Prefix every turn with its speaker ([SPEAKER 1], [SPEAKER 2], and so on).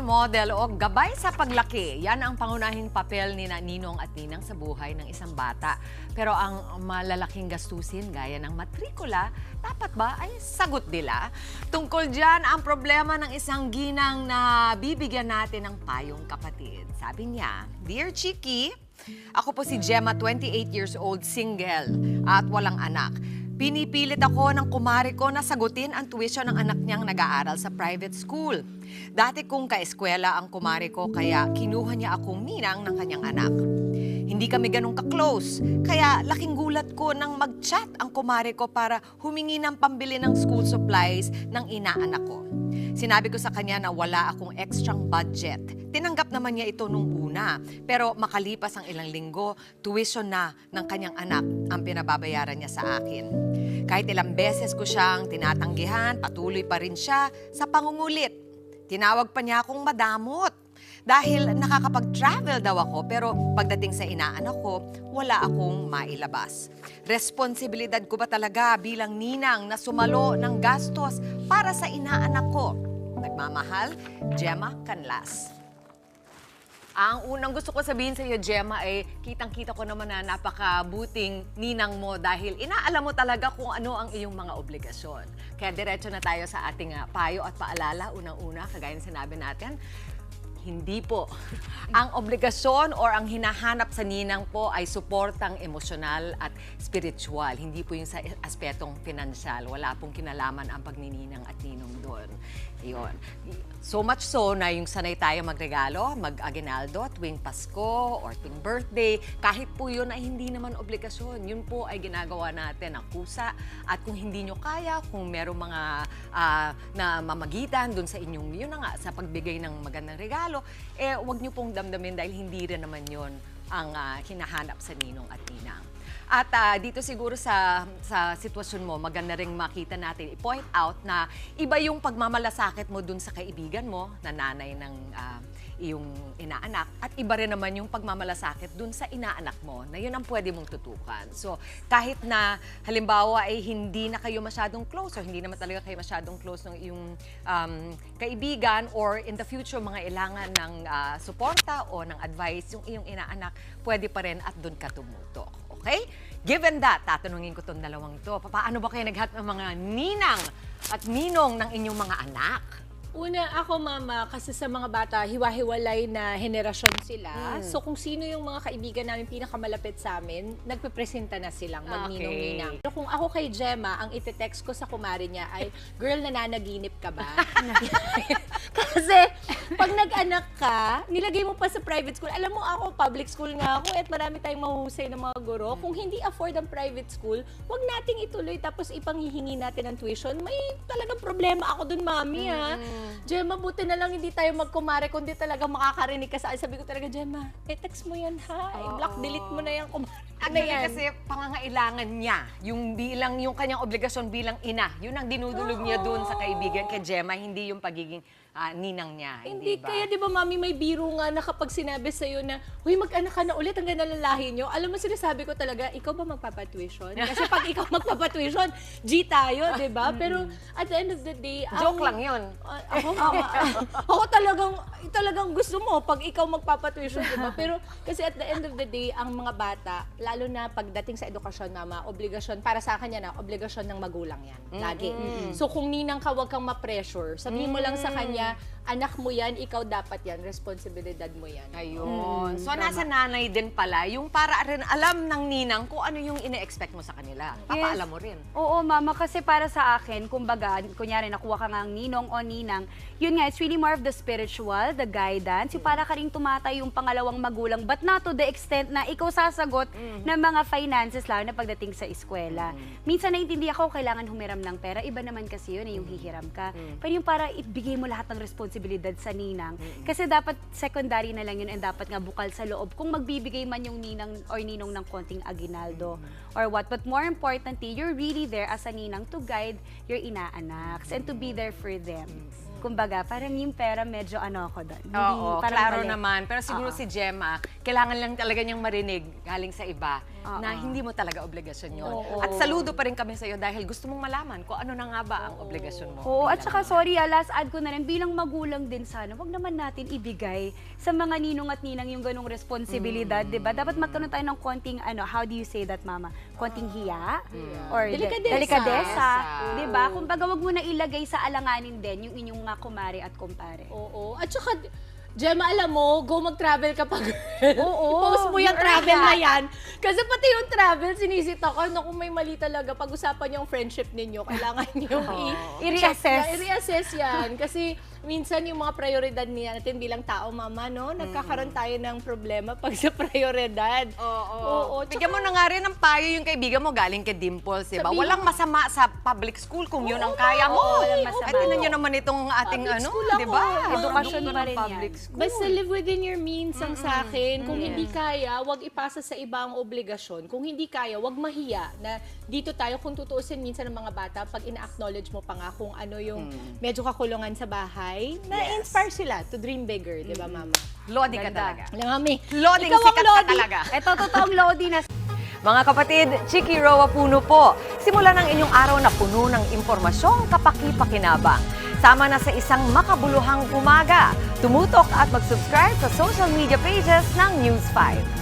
[SPEAKER 1] role model o gabay sa paglaki. Yan ang pangunahing papel ni Ninong at Ninang sa buhay ng isang bata. Pero ang malalaking gastusin gaya ng matrikula, dapat ba ay sagot nila? Tungkol dyan ang problema ng isang ginang na bibigyan natin ng payong kapatid. Sabi niya, "Dear Chiki, ako po si Gemma, 28 years old, single at walang anak. Pinipilit ako ng kumare ko na sagutin ang tuition ng anak niyang nag-aaral sa private school. Dati kong kaeskwela ang kumare ko kaya kinuha niya akong ninang ng kanyang anak. Hindi kami ganun ka-close, kaya laking gulat ko nang mag-chat ang kumare ko para humingi ng pambili ng school supplies ng inaanak ko. Sinabi ko sa kanya na wala akong extrang budget. Tinanggap naman niya ito nung una. Pero makalipas ang ilang linggo, tuition na ng kanyang anak ang pinababayaran niya sa akin. Kahit ilang beses ko siyang tinatanggihan, patuloy pa rin siya sa pangungulit. Tinawag pa niya akong madamot. Dahil nakakapag-travel daw ako, pero pagdating sa inaanak ko, wala akong mailabas. Responsibilidad ko ba talaga bilang ninang na sumalo ng gastos para sa inaanak ko? Nagmamahal, Gemma Canlas." Ang unang gusto ko sabihin sa iyo, Gemma, ay kitang-kita ko naman na napakabuting ninang mo dahil inaalam mo talaga kung ano ang iyong mga obligasyon. Kaya diretso na tayo sa ating payo at paalala. Unang-una, kagaya ng sinabi natin, hindi po. Ang obligasyon or ang hinahanap sa ninang po ay suportang emosyonal at spiritual. Hindi po yung sa aspetong pinansyal. Wala pong kinalaman ang pagnininang at ninong doon. Yun. So much so na yung sanay tayo magregalo, mag-aguinaldo tuwing Pasko or tuwing birthday, kahit po yun ay hindi naman obligasyon. Yun po ay ginagawa natin ng kusa. At kung hindi nyo kaya, kung merong mga na mamagitan dun sa inyong, yun na nga, sa pagbigay ng magandang regalo, eh wag nyo pong damdamin dahil hindi rin naman yun ang hinahanap sa ninong at ninang. At dito siguro sa sitwasyon mo, maganda ring makita natin, i-point out na iba yung pagmamalasakit mo dun sa kaibigan mo, na nanay ng iyong inaanak, at iba rin naman yung pagmamalasakit dun sa inaanak mo, na yun ang pwede mong tutukan. So, kahit na halimbawa ay hindi na kayo masyadong close, or hindi naman talaga kayo masyadong close ng iyong kaibigan, or in the future, mga ilangan ng suporta o ng advice, yung iyong inaanak, pwede pa rin at dun ka tumutok. Okay? Given that, tatanungin ko itong dalawang to. Paano ba kayo naghat ng mga ninang at ninong ng inyong mga anak?
[SPEAKER 2] Una, ako mama, kasi sa mga bata, hiwa-hiwalay na henerasyon sila. So kung sino yung mga kaibigan namin pinakamalapit sa amin, nagpipresenta na silang magninong-ninang. Pero kung ako kay Gemma, ang ite-text ko sa kumari niya ay, "Girl, nananaginip ka ba?" Kasi pag nag-anak ka, nilagay mo pa sa private school. Alam mo ako, public school nga ako at marami tayong mahuhusay ng mga guro. Kung hindi afford ang private school, wag nating ituloy tapos ipanghihingi natin ang tuition. May talagang problema ako dun, mami, ha? Gemma, buti na lang hindi tayo magkumare kundi talaga makakarinig ka sa akin. Sabi ko talaga, Gemma, text mo yan, ha? I-block, delete mo na yung kumare.
[SPEAKER 1] Kasi pangangailangan niya, yung kanyang obligasyon bilang ina, yun ang dinudulog niya doon sa kaibigan kay Gemma, hindi yung pagiging ninang niya.
[SPEAKER 2] Hindi,
[SPEAKER 1] ba?
[SPEAKER 2] kaya di ba mami, may biro nga na kapag sinabi sa'yo na, "Huy, mag-anak ka na ulit, hanggang nalalahin nyo." Alam mo, sinasabi ko talaga, ikaw ba magpapatuition? Kasi pag ikaw magpapatuition, G tayo, di ba? Pero at the end of the day,
[SPEAKER 1] Joke lang yun.
[SPEAKER 2] Ako, mama, ako talagang gusto mo pag ikaw magpapatuition, di ba? Pero kasi at the end of the day, ang mga bata, lalo na pagdating sa edukasyon, mama, obligasyon, para sa kanya na, obligasyon ng magulang yan. Lagi. So kung ninang ka, wag kang ma-pressure. Sabihin mo lang sa kanya, anak mo yan, ikaw dapat yan, responsibilidad mo yan.
[SPEAKER 1] Ayun. So, nasa nanay din pala, yung para rin alam ng ninang kung ano yung ine-expect mo sa kanila. Papaalam mo rin.
[SPEAKER 3] Oo, mama, kasi para sa akin, kumbaga, kunyari, nakuha ka nga ng ninong o ninang, yun nga, it's really more of the spiritual, the guidance, yung para ka rin tumatay yung pangalawang magulang, but not to the extent na ikaw sasagot ng mga finances, lalo na pagdating sa eskwela. Minsan naiintindihan ko, kailangan humiram ng pera, iba naman kasi yun, yung hihiram ka. Pero yung para ibigay mo lahat ng responsibilidad sa ninang, kasi dapat secondary na lang yun, and dapat nga bukal sa loob kung magbibigay man yung ninang or ninong ng konting aguinaldo or what. But more importantly, you're really there as a ninang to guide your inaanaks and to be there for them. kumbaga, parang yung pera medyo ano ako doon. Hindi,
[SPEAKER 1] Oo,
[SPEAKER 3] parang
[SPEAKER 1] klaro
[SPEAKER 3] mali.
[SPEAKER 1] naman. Pero siguro
[SPEAKER 3] Oo.
[SPEAKER 1] si Gemma, kailangan lang talaga niyang marinig galing sa iba
[SPEAKER 3] Oo.
[SPEAKER 1] na hindi mo talaga obligasyon yun.
[SPEAKER 2] Oo.
[SPEAKER 1] At saludo pa rin kami sa'yo dahil gusto mong malaman kung ano na nga ba ang obligasyon mo.
[SPEAKER 3] Oo, at
[SPEAKER 1] bilang
[SPEAKER 3] saka sorry, last add ko na rin, bilang magulang din sana, wag naman natin ibigay sa mga ninong at ninang yung ganong responsibilidad, di ba? Dapat magkaroon tayo ng konting, how do you say that, mama? Konting hiya? Or
[SPEAKER 2] Delikadesa.
[SPEAKER 3] delikadesa.
[SPEAKER 1] Oo.
[SPEAKER 3] Di ba? Kumbaga, wag mo na ilagay sa alanganin din yung inyong mga kumare at kumpare.
[SPEAKER 2] Oo. At saka, Gemma, alam mo, go mag-travel kapag
[SPEAKER 3] Oo.
[SPEAKER 2] post mo yung
[SPEAKER 3] You're
[SPEAKER 2] travel
[SPEAKER 3] right.
[SPEAKER 2] na yan. Kasi pati yung travel, sinisita ko, kung may mali talaga, pag-usapan yung friendship ninyo, kailangan yung
[SPEAKER 3] I-reassess.
[SPEAKER 2] i-reassess yan. Kasi minsan yung mga prioridad natin bilang tao, mama, no? Nagkakaroon tayo ng problema pag sa prioridad.
[SPEAKER 1] Oo.
[SPEAKER 2] Oo.
[SPEAKER 1] Bigyan mo na nga rin ng payo yung kaibigan mo galing kay Dimples, di ba?
[SPEAKER 2] Sabihin
[SPEAKER 1] Walang
[SPEAKER 2] mo.
[SPEAKER 1] masama sa public school kung yun ang kaya mo.
[SPEAKER 3] Oo, walang masama.
[SPEAKER 1] At tinan nyo naman itong ating
[SPEAKER 2] Public
[SPEAKER 1] ano,
[SPEAKER 2] school
[SPEAKER 1] di ba?
[SPEAKER 2] ako.
[SPEAKER 3] Edukasyon
[SPEAKER 1] Mga
[SPEAKER 3] pa rin
[SPEAKER 1] public
[SPEAKER 3] yan.
[SPEAKER 1] school.
[SPEAKER 2] Basta live within your means ang sa akin. Kung hindi kaya, wag ipasa sa ibang obligasyon. Kung hindi kaya, wag mahiya na dito tayo, kung tutuusin minsan ng mga bata, pag ina-acknowledge mo pa nga kung ano yung medyo kakulungan sa bahay, na-inspire sila to dream bigger, di ba, mama?
[SPEAKER 1] Lodi ka
[SPEAKER 3] Ganda.
[SPEAKER 1] talaga.
[SPEAKER 2] Alam mami,
[SPEAKER 1] Loding
[SPEAKER 2] ikaw ang
[SPEAKER 1] sikat ka
[SPEAKER 2] Lodi.
[SPEAKER 1] talaga.
[SPEAKER 3] Ito, totoong Lodi na.
[SPEAKER 1] Mga kapatid, Chiki Roa Puno po. Simulan ang inyong araw na puno ng impormasyong kapaki-pakinabang. Sama na sa isang makabuluhang umaga. Tumutok at mag-subscribe sa social media pages ng News 5.